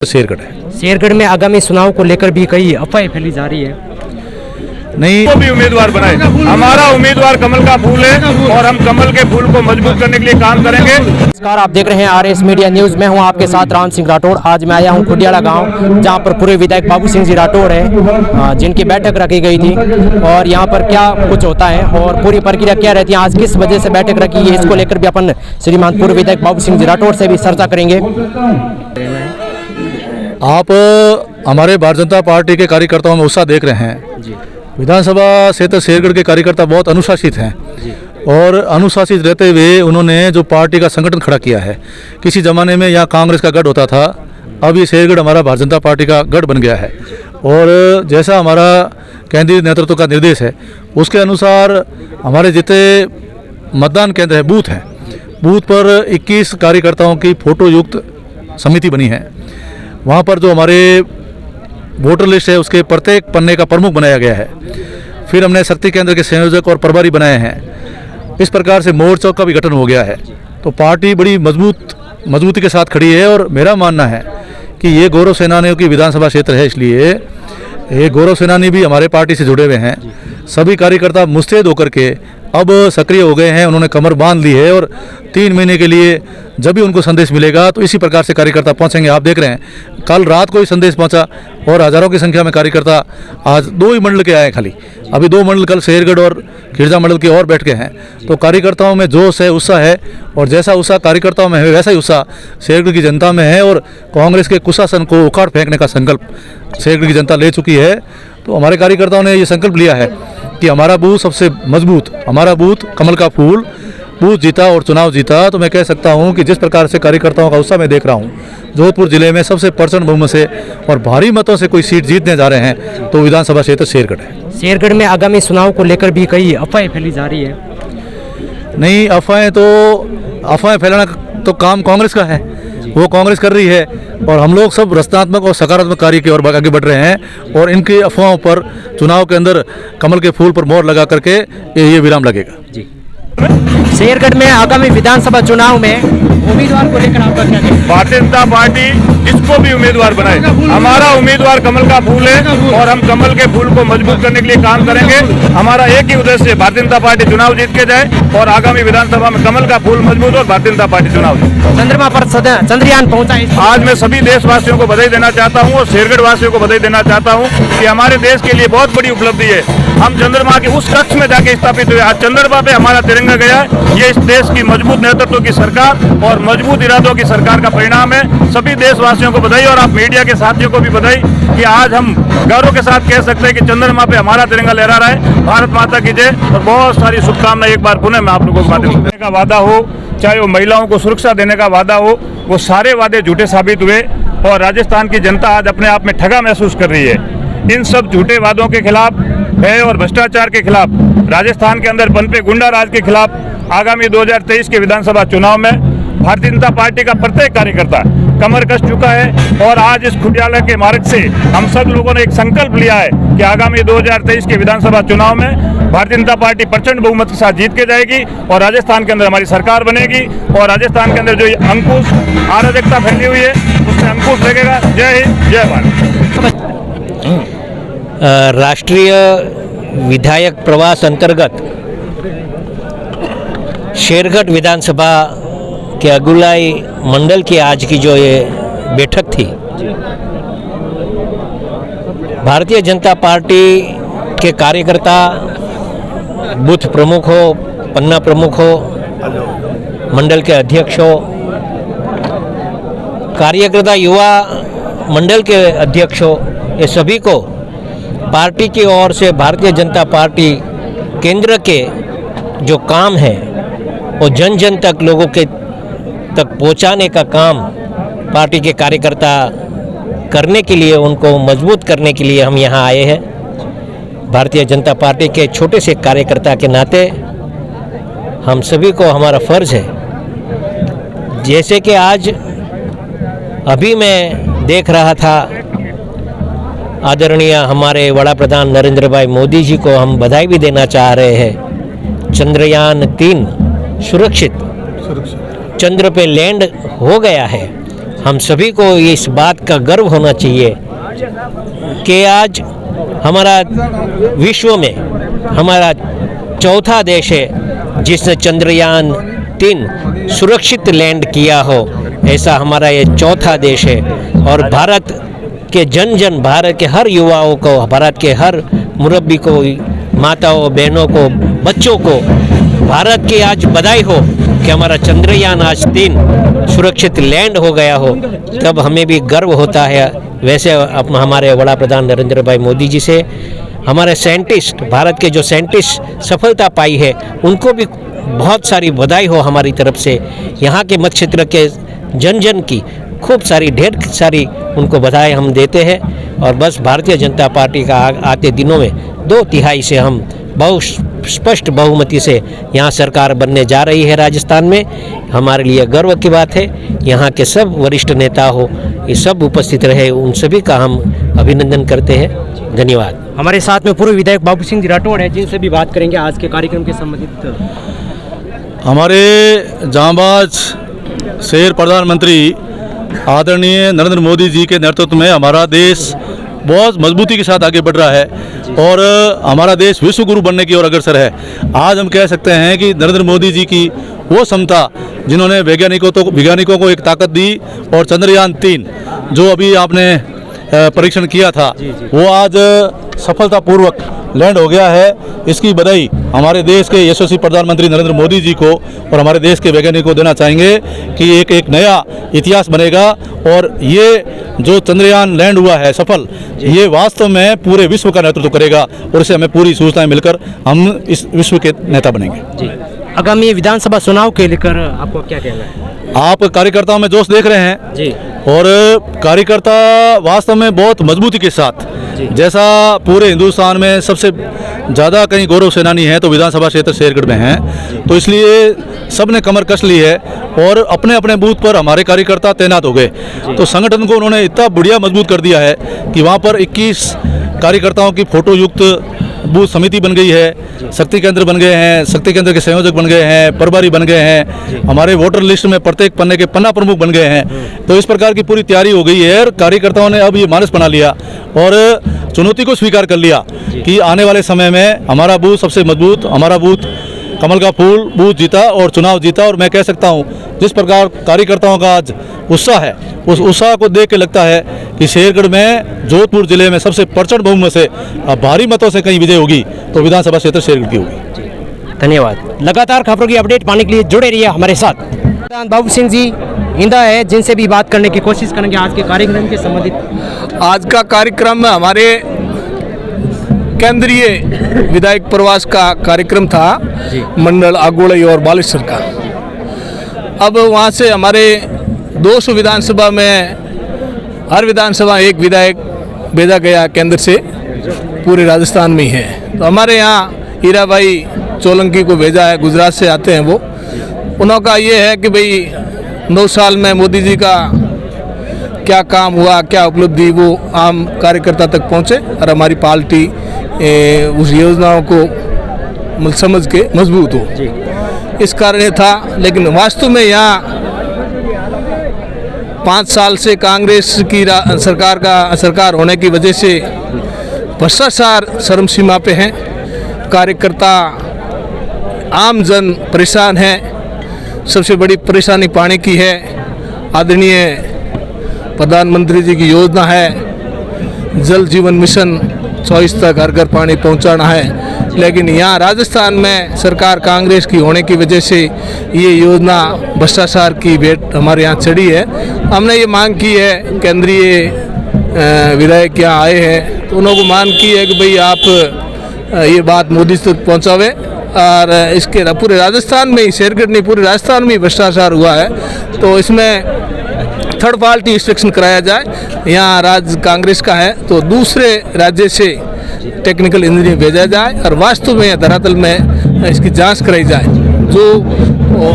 शेरगढ़ है। शेरगढ़ में आगामी चुनाव को लेकर भी कई अफवाहें फैली जा रही है। नहीं, को भी उम्मीदवार बनाए। हमारा उम्मीदवार कमल का फूल है और हम कमल के फूल को मजबूत करने के लिए काम करेंगे। नमस्कार, आप देख रहे हैं आरएस मीडिया न्यूज। मैं हूं आपके साथ राम सिंह राठौड़। आज मैं आया हूं खुडियाला गांव, जहां पर पूर्व विधायक बाबू सिंह जी राठौड़ है, जिनकी बैठक रखी गई थी। और यहां पर क्या कुछ होता है और पूरी प्रक्रिया क्या रहती है, आज किस वजह से बैठक रखी है, इसको लेकर भी अपन श्रीमान पूर्व विधायक बाबू सिंह जी राठौड़ से भी चर्चा करेंगे। आप हमारे भारतीय जनता पार्टी के कार्यकर्ताओं में उत्साह देख रहे हैं जी। विधानसभा क्षेत्र शेरगढ़ के कार्यकर्ता बहुत अनुशासित हैं जी। और अनुशासित रहते हुए उन्होंने जो पार्टी का संगठन खड़ा किया है। किसी ज़माने में यहाँ कांग्रेस का गढ़ होता था, अब ये शेरगढ़ हमारा भारतीय जनता पार्टी का गढ़ बन गया है। और जैसा हमारा केंद्रीय नेतृत्व का निर्देश है उसके अनुसार हमारे जितने मतदान केंद्र है, बूथ पर 21 कार्यकर्ताओं की फोटो युक्त समिति बनी है। वहाँ पर जो हमारे वोटर लिस्ट है उसके प्रत्येक पन्ने का प्रमुख बनाया गया है। फिर हमने शक्ति केंद्र के संयोजक और प्रभारी बनाए हैं। इस प्रकार से मोर्चों का भी गठन हो गया है। तो पार्टी बड़ी मजबूती के साथ खड़ी है। और मेरा मानना है कि ये गौरव सेनानियों की विधानसभा क्षेत्र है, इसलिए ये गौरव सेनानी भी हमारे पार्टी से जुड़े हुए हैं। सभी कार्यकर्ता मुस्तैद होकर के अब सक्रिय हो गए हैं, उन्होंने कमर बांध ली है। और 3 महीने के लिए जब भी उनको संदेश मिलेगा तो इसी प्रकार से कार्यकर्ता पहुंचेंगे। आप देख रहे हैं कल रात को ही संदेश पहुंचा और हज़ारों की संख्या में कार्यकर्ता आज 2 ही मंडल के आए खाली। अभी 2 मंडल कल शेरगढ़ और खिरजा मंडल के और बैठ के हैं। तो कार्यकर्ताओं में जोश है, उत्साह है। और जैसा उत्साह कार्यकर्ताओं में है वैसा ही उत्साह शेरगढ़ की जनता में है। और कांग्रेस के कुशासन को उखाड़ फेंकने का संकल्प शेरगढ़ की जनता ले चुकी है। तो हमारे कार्यकर्ताओं ने ये संकल्प लिया है कि हमारा बूथ सबसे मजबूत, हमारा बूथ कमल का फूल बूथ जीता और चुनाव जीता। तो मैं कह सकता हूं कि जिस प्रकार से कार्यकर्ताओं का उत्साह मैं देख रहा हूं, जोधपुर जिले में सबसे प्रचंड बहुमत से और भारी मतों से कोई सीट जीतने जा रहे हैं तो विधानसभा क्षेत्र शेरगढ़ है। शेरगढ़ में आगामी चुनाव को लेकर भी कई अफवाहें फैली जा रही है। नहीं, अफवाहें फैलाना तो काम कांग्रेस का है, वो कांग्रेस कर रही है। और हम लोग सब रचनात्मक और सकारात्मक कार्य की ओर आगे बढ़ रहे हैं। और इनकी अफवाहों पर चुनाव के अंदर कमल के फूल पर मोहर लगा करके ये विराम लगेगा जी। शेरगढ़ में आगामी विधानसभा चुनाव में उम्मीदवार को लेकर आपका क्या कहना है? भारतीय जनता पार्टी जिसको भी उम्मीदवार बनाए। हमारा उम्मीदवार कमल का फूल है और हम कमल के फूल को मजबूत करने के लिए काम करेंगे। हमारा एक ही उद्देश्य है, भारतीय जनता पार्टी चुनाव जीत के जाए और आगामी विधानसभा में कमल का फूल मजबूत और भारतीय जनता पार्टी चुनाव जीते। चंद्रमा पर चंद्रयान पहुंचा है। आज मैं सभी देशवासियों को बधाई देना चाहता हूं और शेरगढ़ वासियों को बधाई देना चाहता हूं कि हमारे देश के लिए बहुत बड़ी उपलब्धि है। हम चंद्रमा के उस कक्ष में जाके स्थापित हुए। आज चंद्रमा पे हमारा तिरंगा गया है। ये इस देश की मजबूत नेतृत्व की सरकार और मजबूत इरादों की सरकार का परिणाम है। सभी देशवासियों को बधाई और आप मीडिया के साथियों को भी बधाई कि आज हम गौरव के साथ कह सकते हैं कि चंद्रमा पे हमारा तिरंगा लहरा रहा है। भारत माता की जय और बहुत सारी शुभकामनाएं एक बार पुनः मैं आप लोगों को माध्यम देने का वादा हो, चाहे वो महिलाओं को सुरक्षा देने का वादा हो, वो सारे वादे झूठे साबित हुए। और राजस्थान की जनता आज अपने आप में ठगा महसूस कर रही है। इन सब झूठे वादों के खिलाफ है और भ्रष्टाचार के खिलाफ, राजस्थान के अंदर पनपे गुंडा राज के खिलाफ आगामी 2023 के विधानसभा चुनाव में भारतीय जनता पार्टी का प्रत्येक कार्यकर्ता कमर कस चुका है। और आज इस खुडियाला के मार्ग से हम सब लोगों ने एक संकल्प लिया है कि आगामी 2023 के विधानसभा चुनाव में भारतीय जनता पार्टी प्रचंड बहुमत के साथ जीत के जाएगी और राजस्थान के अंदर हमारी सरकार बनेगी। और राजस्थान के अंदर जो अंकुश अराजकता फैली हुई है उसमें अंकुश लगेगा। जय हिंद, जय भारत। राष्ट्रीय विधायक प्रवास अंतर्गत शेरगढ़ विधानसभा के अगुलाई मंडल की आज की जो ये बैठक थी, भारतीय जनता पार्टी के कार्यकर्ता, बूथ प्रमुख हो, पन्ना प्रमुख हो, मंडल के अध्यक्ष हो, कार्यकर्ता युवा मंडल के अध्यक्ष हो, ये सभी को पार्टी की ओर से भारतीय जनता पार्टी केंद्र के जो काम है वो जन जन तक लोगों के तक पहुंचाने का काम पार्टी के कार्यकर्ता करने के लिए, उनको मजबूत करने के लिए हम यहाँ आए हैं। भारतीय जनता पार्टी के छोटे से कार्यकर्ता के नाते हम सभी को हमारा फ़र्ज़ है। जैसे कि आज अभी मैं देख रहा था, आदरणीय हमारे वड़ा प्रधान नरेंद्र भाई मोदी जी को हम बधाई भी देना चाह रहे हैं। चंद्रयान 3 सुरक्षित चंद्र पे लैंड हो गया है हम सभी को इस बात का गर्व होना चाहिए कि आज हमारा विश्व में हमारा चौथा देश है जिसने चंद्रयान 3 सुरक्षित लैंड किया हो, ऐसा हमारा ये चौथा देश है। और भारत के जन भारत के हर युवाओं को, भारत के हर मुरब्बी को, माताओं बहनों को, बच्चों को भारत की आज बधाई हो कि हमारा चंद्रयान आज 3 सुरक्षित लैंड हो गया हो। तब हमें भी गर्व होता है। वैसे हमारे वड़ा प्रधान नरेंद्र भाई मोदी जी से हमारे साइंटिस्ट, भारत के जो साइंटिस्ट सफलता पाई है, उनको भी बहुत सारी बधाई हो हमारी तरफ से। यहाँ के मत क्षेत्र के जन की खूब सारी, ढेर सारी उनको बधाई हम देते हैं। और बस भारतीय जनता पार्टी का आते दिनों में 2/3 से हम बहुत स्पष्ट बहुमति से यहाँ सरकार बनने जा रही है राजस्थान में। हमारे लिए गर्व की बात है। यहाँ के सब वरिष्ठ नेता हो, ये सब उपस्थित रहे, उन सभी का हम अभिनंदन करते हैं। धन्यवाद। हमारे साथ में पूर्व विधायक बाबू सिंह जी राठौड़ हैं, जिनसे भी बात करेंगे आज के कार्यक्रम के संबंधित। हमारे जांबाज शेर प्रधानमंत्री आदरणीय नरेंद्र मोदी जी के नेतृत्व में हमारा देश बहुत मजबूती के साथ आगे बढ़ रहा है और हमारा देश विश्व गुरु बनने की ओर अग्रसर है। आज हम कह सकते हैं कि नरेंद्र मोदी जी की वो क्षमता, जिन्होंने वैज्ञानिकों को एक ताकत दी, और चंद्रयान 3 जो अभी आपने परीक्षण किया था, वो आज सफलतापूर्वक लैंड हो गया है। इसकी बधाई हमारे देश के यशस्वी प्रधानमंत्री नरेंद्र मोदी जी को और हमारे देश के वैज्ञानिकों को देना चाहेंगे कि एक नया इतिहास बनेगा। और ये जो चंद्रयान लैंड हुआ है सफल, ये वास्तव में पूरे विश्व का नेतृत्व करेगा और इससे हमें पूरी सूचनाएं मिलकर हम इस विश्व के नेता बनेंगे। आगामी विधानसभा चुनाव के लेकर आपको क्या कहना है? आप कार्यकर्ताओं में जोश देख रहे हैं जी, और कार्यकर्ता वास्तव में बहुत मजबूती के साथ, जैसा पूरे हिंदुस्तान में सबसे ज़्यादा कहीं गौरव सेनानी है तो विधानसभा क्षेत्र शेरगढ़ में हैं, तो इसलिए सब ने कमर कस ली है और अपने अपने बूथ पर हमारे कार्यकर्ता तैनात हो गए। तो संगठन को उन्होंने इतना बढ़िया मजबूत कर दिया है कि वहाँ पर 21 कार्यकर्ताओं की फोटो युक्त बूथ समिति बन गई है, शक्ति केंद्र बन गए हैं, शक्ति केंद्र के संयोजक बन गए हैं, प्रभारी बन गए हैं, हमारे वोटर लिस्ट में प्रत्येक पन्ने के पन्ना प्रमुख बन गए हैं। तो इस प्रकार की पूरी तैयारी हो गई है और कार्यकर्ताओं ने अब ये मानस बना लिया और चुनौती को स्वीकार कर लिया कि आने वाले समय में हमारा बूथ सबसे मजबूत, हमारा बूथ कमल का फूल बूथ जीता और चुनाव जीता। और मैं कह सकता हूँ जिस प्रकार कार्यकर्ताओं का आज उत्साह है, उस उत्साह को देख के लगता है कि शेरगढ़ में, जोधपुर जिले में सबसे प्रचंड बहुमत से भारी मतों से कहीं विजय होगी तो विधानसभा क्षेत्र शेरगढ़ की होगी। धन्यवाद। लगातार खबरों की अपडेट पाने के लिए जुड़े रहिए हमारे साथ। बाबू सिंह जी इंदा है, जिनसे भी बात करने की कोशिश करेंगे आज के कार्यक्रम के संबंधित। आज का कार्यक्रम हमारे केंद्रीय विधायक प्रवास का कार्यक्रम था मंडल आगोड़ई और बालेश्वर का। अब वहाँ से हमारे 200 विधानसभा में हर विधानसभा एक विधायक भेजा गया केंद्र से, पूरे राजस्थान में ही है। तो हमारे यहाँ हीरा भाई सोलंकी को भेजा है, गुजरात से आते हैं वो। उनका ये है कि भाई 9 साल में मोदी जी का क्या काम हुआ, क्या उपलब्धि, वो आम कार्यकर्ता तक पहुँचे और हमारी पार्टी उस योजनाओं को समझ के मजबूत हो। इस कारण ये था। लेकिन वास्तव में यहाँ 5 साल से कांग्रेस की सरकार होने की वजह से भ्रष्टाचार चरम सीमा पे हैं। कार्यकर्ता, आम जन परेशान है। सबसे बड़ी परेशानी पानी की है। आदरणीय प्रधानमंत्री जी की योजना है जल जीवन मिशन, 24 तक घर घर पानी पहुंचाना है। लेकिन यहाँ राजस्थान में सरकार कांग्रेस की होने की वजह से ये योजना भ्रष्टाचार की भेंट हमारे यहाँ चढ़ी है। हमने ये मांग की है, केंद्रीय विधायक यहाँ आए हैं तो उन्होंने मांग की है कि भाई आप ये बात मोदी तक पहुँचावे। और इसके पूरे राजस्थान में ही, शेरगढ़ नहीं पूरे राजस्थान में ही भ्रष्टाचार हुआ है, तो इसमें थर्ड पार्टी इंस्पेक्शन कराया जाए। यहाँ राज्य कांग्रेस का है तो दूसरे राज्य से टेक्निकल इंजीनियर भेजा जाए और वास्तव में धरातल में इसकी जांच कराई जाए। जो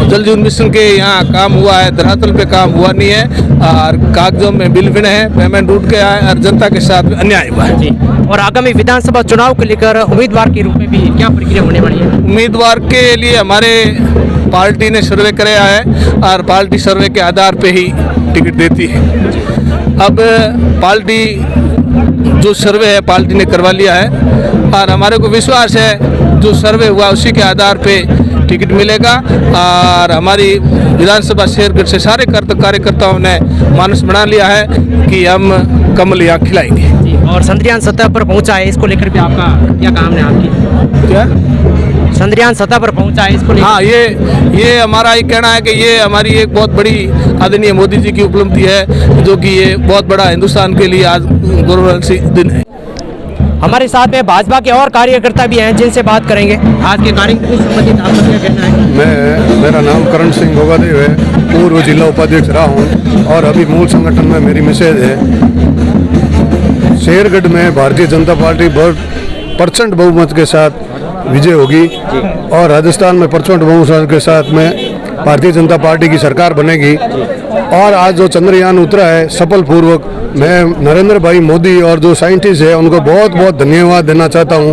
जल जीवन मिशन के यहाँ काम हुआ है, धरातल पे काम हुआ नहीं है और कागजों में बिल बिन है, पेमेंट उठ गया है और जनता के साथ अन्याय हुआ है। और आगामी विधानसभा चुनाव को लेकर उम्मीदवार के रूप में भी क्या प्रक्रिया होने वाली है? उम्मीदवार के लिए हमारे पार्टी ने सर्वे कराया है और पार्टी सर्वे के आधार पे ही टिकट देती है। अब पार्टी जो सर्वे है पार्टी ने करवा लिया है और हमारे को विश्वास है जो सर्वे हुआ उसी के आधार पे टिकट मिलेगा और हमारी विधानसभा शेरगढ़ से सारे कार्यकर्ताओं ने मानस बना लिया है कि हम कमल यहाँ खिलाएंगे। और संद्रियान सतह पर पहुंचा है, इसको लेकर भी आपका क्या काम है आपकी? क्या संद्रियान सतह पर पहुंचा है, इसको लेकर हाँ, ये हमारा ये कहना है कि ये हमारी एक बहुत बड़ी आदरणीय मोदी जी की उपलब्धि है, जो कि ये बहुत बड़ा हिंदुस्तान के लिए आज गौरवशाली दिन है। हमारे साथ में भाजपा के और कार्यकर्ता भी हैं जिनसे बात करेंगे। आज के कार्यक्रम से संबंधित आपका क्या कहना है? मेरा नाम करण सिंह गोगादेव है, पूर्व जिला उपाध्यक्ष रहा हूँ और अभी मूल संगठन में मेरी मिसेज है। शेरगढ़ में भारतीय जनता पार्टी बहुत % बहुमत के साथ विजय होगी और राजस्थान में % बहुमत के साथ में भारतीय जनता पार्टी की सरकार बनेगी। और आज जो चंद्रयान उतरा है सफल पूर्वक, मैं नरेंद्र भाई मोदी और जो साइंटिस्ट है उनको बहुत बहुत धन्यवाद देना चाहता हूँ।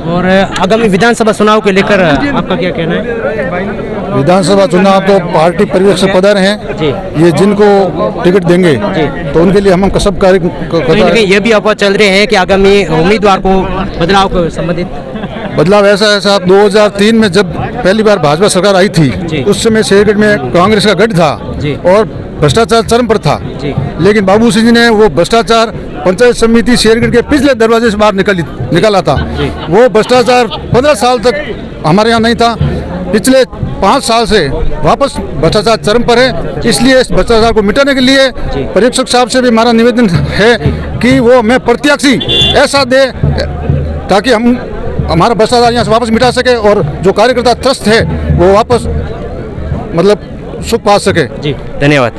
और आगामी विधानसभा चुनाव को लेकर आपका क्या कहना है? विधानसभा चुनाव तो पार्टी पर्यवेक्षक पद हैं, ये जिनको टिकट देंगे तो उनके लिए हम सब कार्य कहीं ना कहीं ये भी अफवाह चल रहे हैं कि आगामी उम्मीदवार को बदलाव को संबंधित बदलाव ऐसा है साहब। 2003 में जब पहली बार भाजपा सरकार आई थी उस समय शेरगढ़ में कांग्रेस का गढ़ था और भ्रष्टाचार चरम पर था, लेकिन बाबू सिंह जी ने वो भ्रष्टाचार पंचायत समिति शेरगढ़ के पिछले दरवाजे से बाहर निकाला था। वो भ्रष्टाचार 15 साल तक हमारे यहाँ नहीं था, पिछले 5 साल से वापस भ्रष्टाचार चरम पर है। इसलिए इस भ्रष्टाचार को मिटाने के लिए पर्यवेक्षक साहब से भी हमारा निवेदन है कि वो हमें प्रत्याशी ऐसा दे ताकि हम हमारा भ्रष्टाचार यहाँ से वापस मिटा सके और जो कार्यकर्ता त्रस्त है वो वापस मतलब सुख पा सके। जी धन्यवाद।